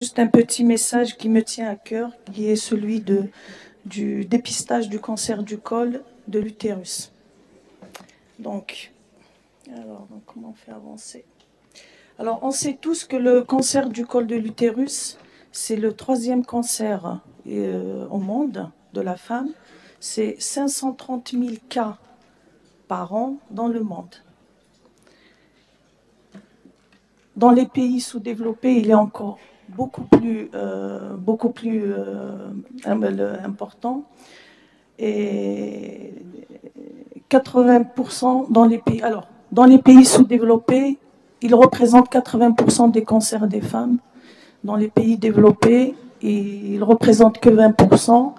Juste un petit message qui me tient à cœur, qui est celui du dépistage du cancer du col de l'utérus. Donc, comment on fait avancer? Alors, on sait tous que le cancer du col de l'utérus, c'est le troisième cancer au monde de la femme. C'est 530 000 cas par an dans le monde. Dans les pays sous-développés, il est encore beaucoup plus important. Et 80% dans les pays sous-développés, il représente 80% des cancers des femmes. Dans les pays développés, il ne représente que 20%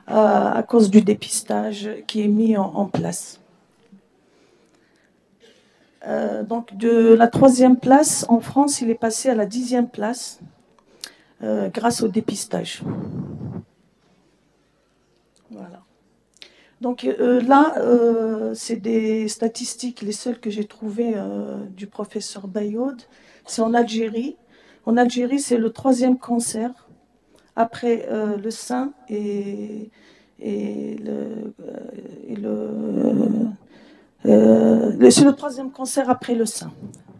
à cause du dépistage qui est mis en place. Donc de la 3e place en France, il est passé à la 10e place grâce au dépistage. Voilà. Donc là, c'est des statistiques, les seules que j'ai trouvées du professeur Bayod. C'est en Algérie. En Algérie, c'est le 3e cancer après le sein et c'est le 3e cancer après le sein,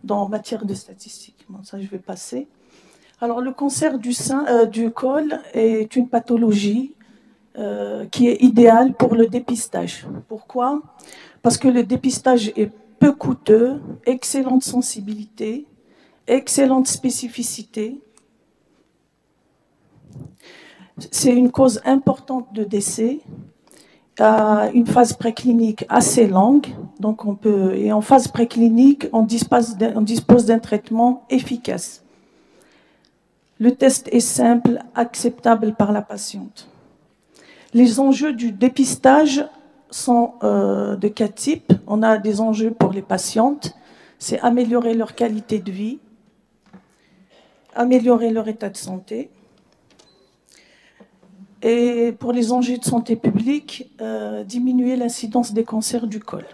en matière de statistiques. Bon, ça, je vais passer. Alors, le cancer du col est une pathologie qui est idéale pour le dépistage. Pourquoi? Parce que le dépistage est peu coûteux, excellente sensibilité, excellente spécificité. C'est une cause importante de décès, à une phase préclinique assez longue. Donc et en phase préclinique, on dispose d'un traitement efficace. Le test est simple, acceptable par la patiente. Les enjeux du dépistage sont de 4 types. On a des enjeux pour les patientes, c'est améliorer leur qualité de vie, améliorer leur état de santé. Et pour les enjeux de santé publique, diminuer l'incidence des cancers du col.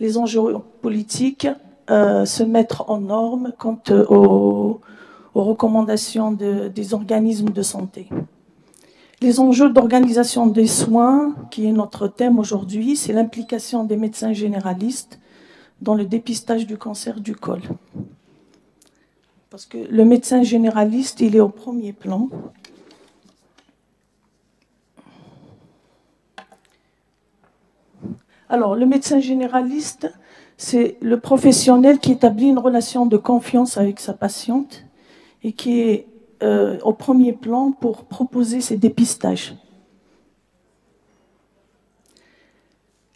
Les enjeux politiques, se mettre en norme quant aux recommandations des organismes de santé. Les enjeux d'organisation des soins, qui est notre thème aujourd'hui, c'est l'implication des médecins généralistes dans le dépistage du cancer du col. Parce que le médecin généraliste, il est au premier plan. Alors, le médecin généraliste, c'est le professionnel qui établit une relation de confiance avec sa patiente et qui est au premier plan pour proposer ces dépistages.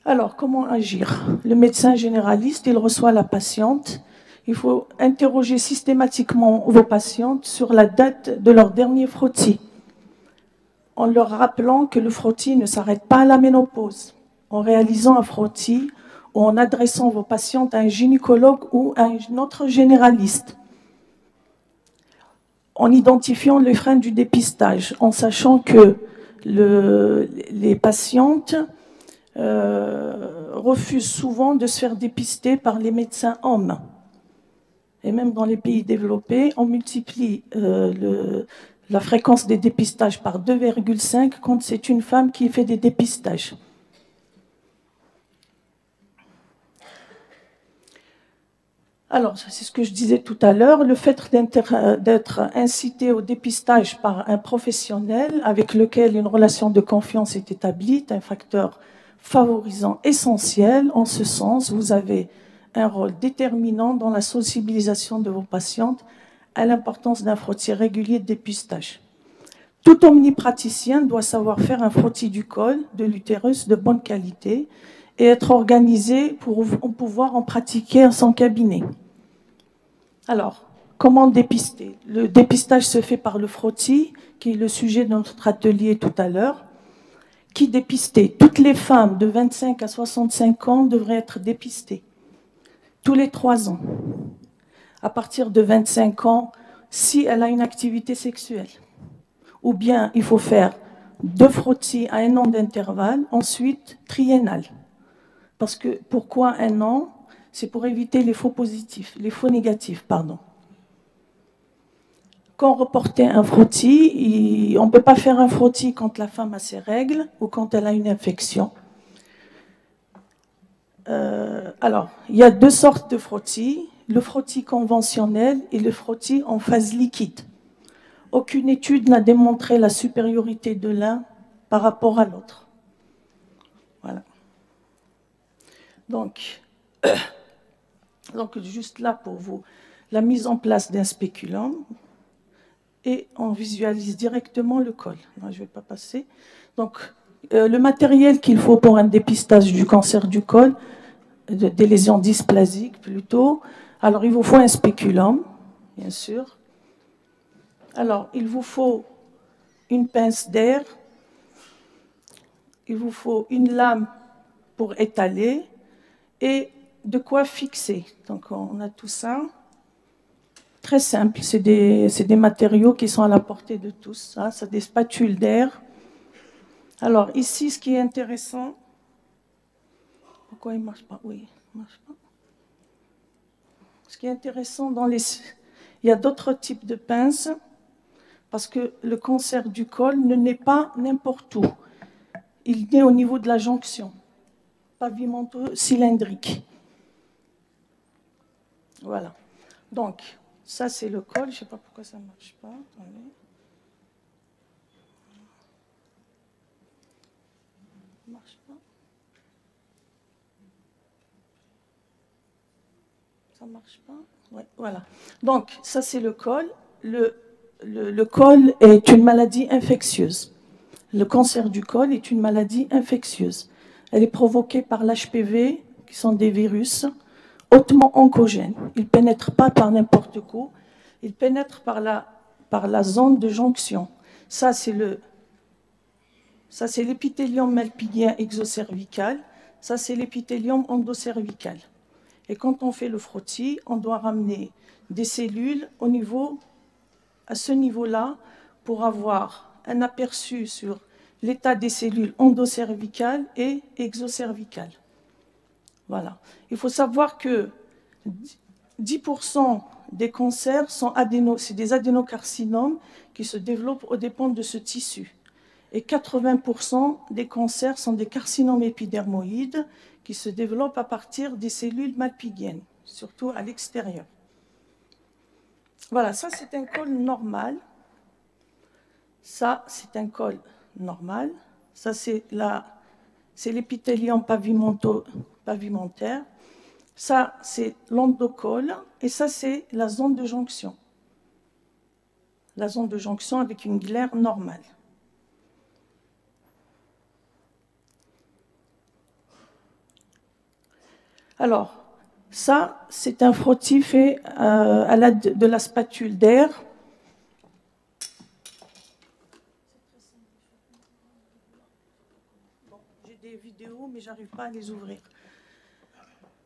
Alors, comment agir? Le médecin généraliste, il reçoit la patiente. Il faut interroger systématiquement vos patientes sur la date de leur dernier frottis, en leur rappelant que le frottis ne s'arrête pas à la ménopause, en réalisant un frottis ou en adressant vos patientes à un gynécologue ou à un autre généraliste, en identifiant les freins du dépistage, en sachant que les patientes refusent souvent de se faire dépister par les médecins hommes. Et même dans les pays développés, on multiplie la fréquence des dépistages par 2,5 quand c'est une femme qui fait des dépistages. Alors, c'est ce que je disais tout à l'heure, le fait d'être incité au dépistage par un professionnel avec lequel une relation de confiance est établie est un facteur favorisant essentiel. En ce sens, vous avez un rôle déterminant dans la sensibilisation de vos patientes à l'importance d'un frottis régulier de dépistage. Tout omnipraticien doit savoir faire un frottis du col, de l'utérus de bonne qualité et être organisé pour pouvoir en pratiquer en son cabinet. Alors, comment dépister? Le dépistage se fait par le frottis, qui est le sujet de notre atelier tout à l'heure. Qui dépister? Toutes les femmes de 25 à 65 ans devraient être dépistées. Tous les 3 ans. À partir de 25 ans, si elle a une activité sexuelle. Ou bien il faut faire 2 frottis à 1 an d'intervalle, ensuite triennal. Parce que pourquoi 1 an? C'est pour éviter les faux positifs, les faux négatifs, pardon. quand on reportait un frottis, on ne peut pas faire un frottis quand la femme a ses règles ou quand elle a une infection. Alors, il y a deux sortes de frottis, le frottis conventionnel et le frottis en phase liquide. Aucune étude n'a démontré la supériorité de l'un par rapport à l'autre. Voilà. Donc, juste là pour vous, la mise en place d'un spéculum et on visualise directement le col. Non, je ne vais pas passer. Donc, le matériel qu'il faut pour un dépistage du cancer du col, des lésions dysplasiques plutôt. Alors, il vous faut un spéculum, bien sûr. Alors, il vous faut une pince d'air. Il vous faut une lame pour étaler et de quoi fixer. Donc, on a tout ça. Très simple, c'est des matériaux qui sont à la portée de tous. Hein. C'est des spatules d'air. Alors, ici, ce qui est intéressant... Pourquoi il ne marche pas? Oui, il ne marche pas. Ce qui est intéressant il y a d'autres types de pinces parce que le cancer du col ne naît pas n'importe où. Il naît au niveau de la jonction pavimento-cylindrique. Voilà. Donc, ça c'est le col. Je ne sais pas pourquoi ça ne marche pas. Attendez. Ça ne marche pas. Ça ne marche pas. Ouais, voilà. Donc, ça c'est le col. Le col est une maladie infectieuse. Le cancer du col est une maladie infectieuse. Elle est provoquée par l'HPV, qui sont des virus hautement oncogènes. Ils ne pénètrent pas par n'importe quoi. Ils pénètrent par la zone de jonction. Ça, c'est l'épithélium malpighien exocervical. Ça, c'est l'épithélium endocervical. Et quand on fait le frottis, on doit ramener des cellules à ce niveau-là pour avoir un aperçu sur l'état des cellules endocervicales et exocervicales. Voilà. Il faut savoir que 10% des cancers c'est des adénocarcinomes qui se développent aux dépens de ce tissu. Et 80% des cancers sont des carcinomes épidermoïdes qui se développent à partir des cellules malpighiennes, surtout à l'extérieur. Voilà, ça c'est un col normal. Ça, c'est un col normal. Ça, c'est l'épithélium pavimentaire. Ça, c'est l'endocole. Et ça, c'est la zone de jonction. La zone de jonction avec une glaire normale. Alors, ça, c'est un frottis fait à l'aide de la spatule d'air. J'ai des vidéos, mais je n'arrive pas à les ouvrir.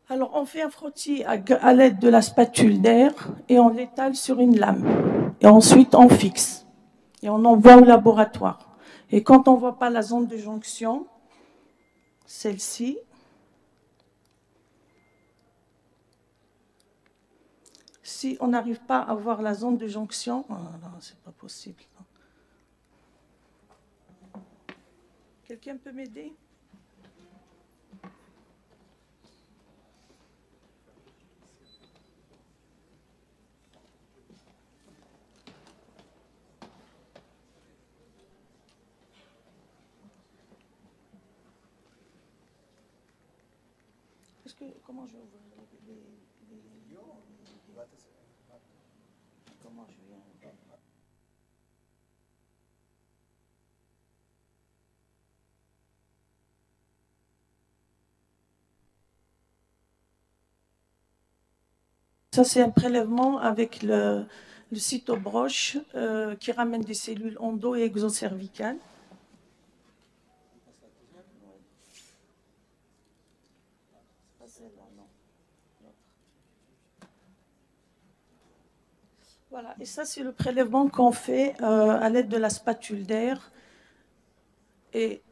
Alors, on fait un frottis à l'aide de la spatule d'air et on l'étale sur une lame. Et ensuite, on fixe. Et on envoie au laboratoire. Et quand on ne voit pas la zone de jonction, celle-ci, si on n'arrive pas à voir la zone de jonction, oh non, c'est pas possible. Quelqu'un peut m'aider ? Comment je vais ouvrir comment je viens? Ça, c'est un prélèvement avec le cytobroche qui ramène des cellules endo- et exocervicales. Voilà, et ça, c'est le prélèvement qu'on fait à l'aide de la spatule d'air et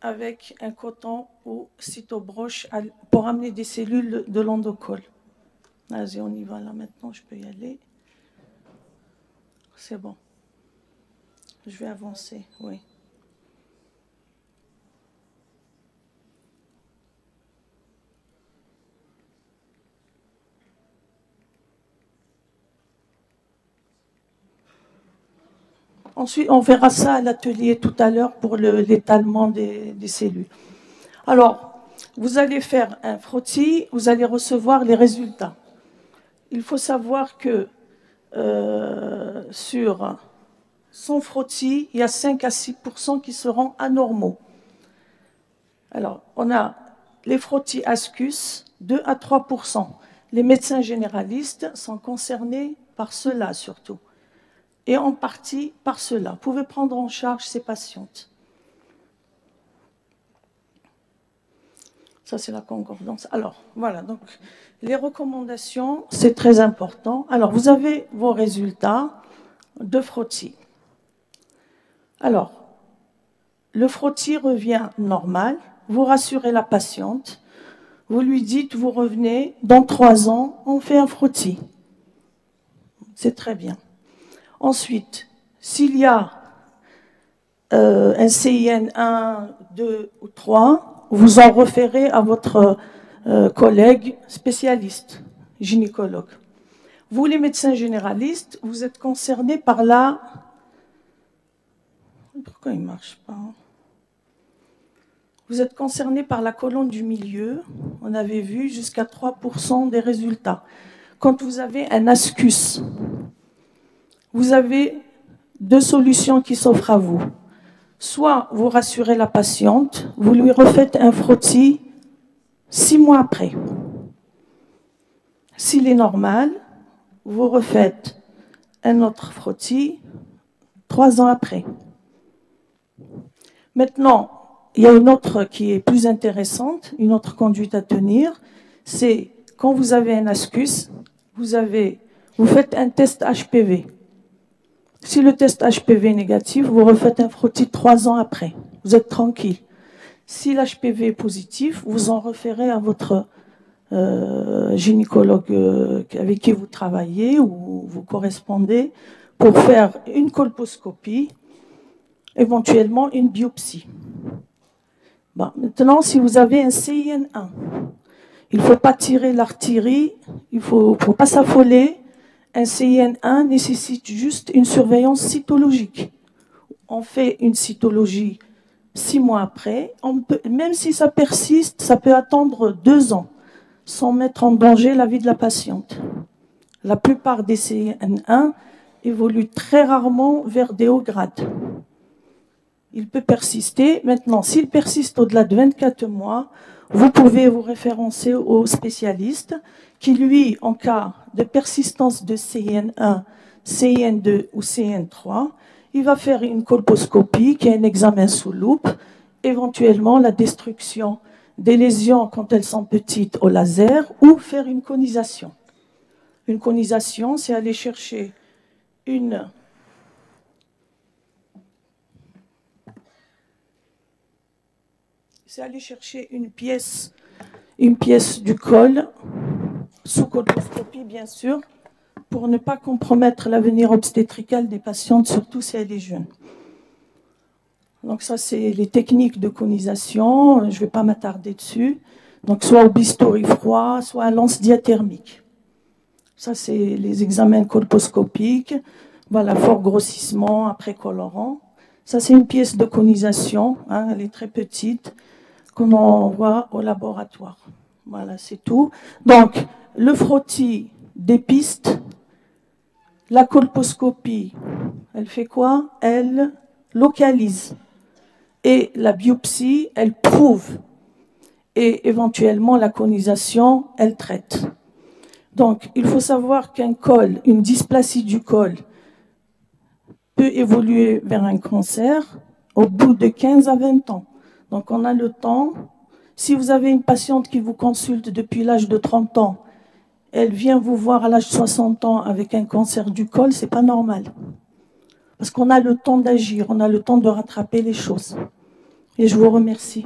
avec un coton ou cytobroche pour amener des cellules de l'endocole. Vas-y, on y va là maintenant, je peux y aller. c'est bon. Je vais avancer, oui. Ensuite, on verra ça à l'atelier tout à l'heure pour l'étalement des cellules. Alors, vous allez faire un frottis, vous allez recevoir les résultats. Il faut savoir que sur 100 frottis, il y a 5 à 6% qui seront anormaux. Alors, on a les frottis Ascus, 2 à 3%. Les médecins généralistes sont concernés par cela surtout, et en partie par cela. Vous pouvez prendre en charge ces patientes. Ça, c'est la concordance. Alors, voilà, donc les recommandations, c'est très important. Alors, vous avez vos résultats de frottis. Alors, le frottis revient normal, vous rassurez la patiente, vous lui dites, vous revenez, dans 3 ans, on fait un frottis. C'est très bien. Ensuite, s'il y a un CIN 1, 2 ou 3, vous en référez à votre collègue spécialiste, gynécologue. Vous, les médecins généralistes, vous êtes concernés par la... Pourquoi il ne marche pas? Vous êtes concernés par la colonne du milieu. On avait vu jusqu'à 3% des résultats. Quand vous avez un ascus, vous avez 2 solutions qui s'offrent à vous. Soit vous rassurez la patiente, vous lui refaites un frottis 6 mois après. S'il est normal, vous refaites un autre frottis 3 ans après. Maintenant, il y a une autre qui est plus intéressante, une autre conduite à tenir, c'est quand vous avez un ascus, vous faites un test HPV. Si le test HPV est négatif, vous refaites un frottis 3 ans après. Vous êtes tranquille. Si l'HPV est positif, vous en référez à votre gynécologue avec qui vous travaillez ou vous correspondez pour faire une colposcopie, éventuellement une biopsie. Bon, maintenant, si vous avez un CIN1, il ne faut pas tirer l'artillerie, il ne faut pas s'affoler. Un CIN1 nécessite juste une surveillance cytologique. On fait une cytologie 6 mois après. Même si ça persiste, ça peut attendre 2 ans sans mettre en danger la vie de la patiente. La plupart des CIN1 évoluent très rarement vers des hauts grades. Il peut persister. Maintenant, s'il persiste au-delà de 24 mois, vous pouvez vous référencer au spécialiste qui, lui, en cas de persistance de CIN1, CIN2 ou CIN3, il va faire une colposcopie, qui est un examen sous loupe, éventuellement la destruction des lésions quand elles sont petites au laser, ou faire une conisation. Une conisation, c'est aller chercher une pièce du col, sous colposcopie bien sûr, pour ne pas compromettre l'avenir obstétrical des patientes, surtout si elle est jeune. Donc ça, c'est les techniques de conisation, je ne vais pas m'attarder dessus. Donc soit au bistouri froid, soit à lance diathermique. Ça, c'est les examens colposcopiques. Voilà, fort grossissement, après colorant. Ça, c'est une pièce de conisation, hein, elle est très petite, qu'on envoie au laboratoire. Voilà, c'est tout. Donc, le frottis dépiste. La colposcopie, elle fait quoi? Elle localise. Et la biopsie, elle prouve. Et éventuellement, la conisation, elle traite. Donc, il faut savoir qu'un col, une dysplasie du col, peut évoluer vers un cancer au bout de 15 à 20 ans. Donc, on a le temps. Si vous avez une patiente qui vous consulte depuis l'âge de 30 ans, elle vient vous voir à l'âge de 60 ans avec un cancer du col, c'est pas normal. Parce qu'on a le temps d'agir, on a le temps de rattraper les choses. Et je vous remercie.